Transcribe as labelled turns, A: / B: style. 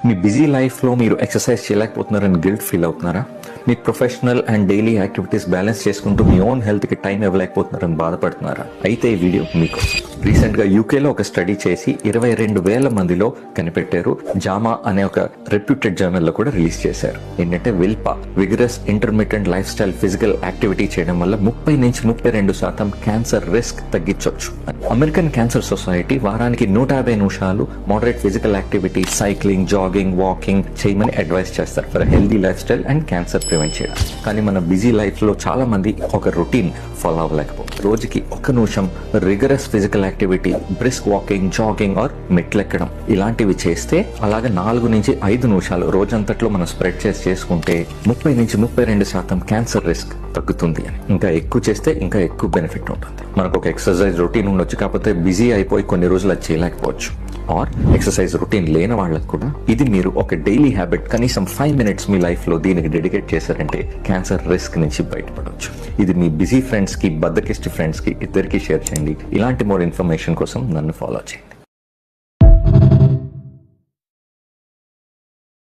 A: మీ busy లైఫ్లో మీరు exercise చేయలేకపోతున్నారని guilt feel అవుతున్నారా? మీ professional and daily activities balance చేసుకుంటూ మీ ఓన్ హెల్త్కి టైం ఇవ్వలేకపోతున్నారని బాధపడుతున్నారా? అయితే ఈ వీడియో మీకోసం. రీసెంట్గా యూకేలో ఒక స్టడీ చేసి 22,000 మందిలో కనిపెట్టారు. జామా అనే ఒక రెప్యూటెడ్ జర్నల్లో కూడా రిలీజ్ చేశారు. ఏంటంటే విల్పా vigorous intermittent lifestyle physical activity చేయడం వల్ల 30 నుంచి 32% క్యాన్సర్ రిస్క్ తగ్గించవచ్చు. అమెరికన్ క్యాన్సర్ సొసైటీ వారానికి 150 నిమిషాలు moderate physical activity, cycling, jogging, walking చేయమని అడ్వైస్ చేస్తారు for healthy lifestyle and cancer prevent చేయడం. కానీ మన బిజీ లైఫ్ లో చాలా మంది ఒక రొటీన్ ఫాలో అవ్వలేకపోతే రోజుకి 1 నిమిషం rigorous physical activity, brisk walking, jogging or మెట్లెక్కడం ఇలాంటివి చేస్తే, అలాగే 4 నుంచి 5 నిమిషాలు రోజంతట్లో మనం స్ప్రెడ్ చేసుకుంటే 30 నుంచి 32% క్యాన్సర్ రిస్క్ తగ్గుతుంది అని. ఇంకా ఎక్కువ చేస్తే ఇంకా ఎక్కువ బెనిఫిట్ ఉంటుంది. మనకు ఒక ఎక్సర్సైజ్ రొటీన్ ఉండొచ్చు, కాకపోతే బిజీ అయిపోయి కొన్ని రోజులు అది చేయలేకపోవచ్చు. ఆర్ ఎక్సర్సైజ్ రొటీన్ లేని వాళ్ళకు కూడా ఇది మీరు ఒక డైలీ హ్యాబిట్ కనీసం 5 minutes మీ లైఫ్ లో దీనికి డెడికేట్ చేశారంటే క్యాన్సర్ రిస్క్ నుంచి బయటపడవచ్చు. ఇది మీ బిజీ ఫ్రెండ్స్ కి, బద్దకిష్టి ఫ్రెండ్స్ కి ఇద్దరికి షేర్ చేయండి. ఇలాంటి మోర్ ఇన్ఫర్మేషన్ కోసం నన్ను ఫాలో చేయండి.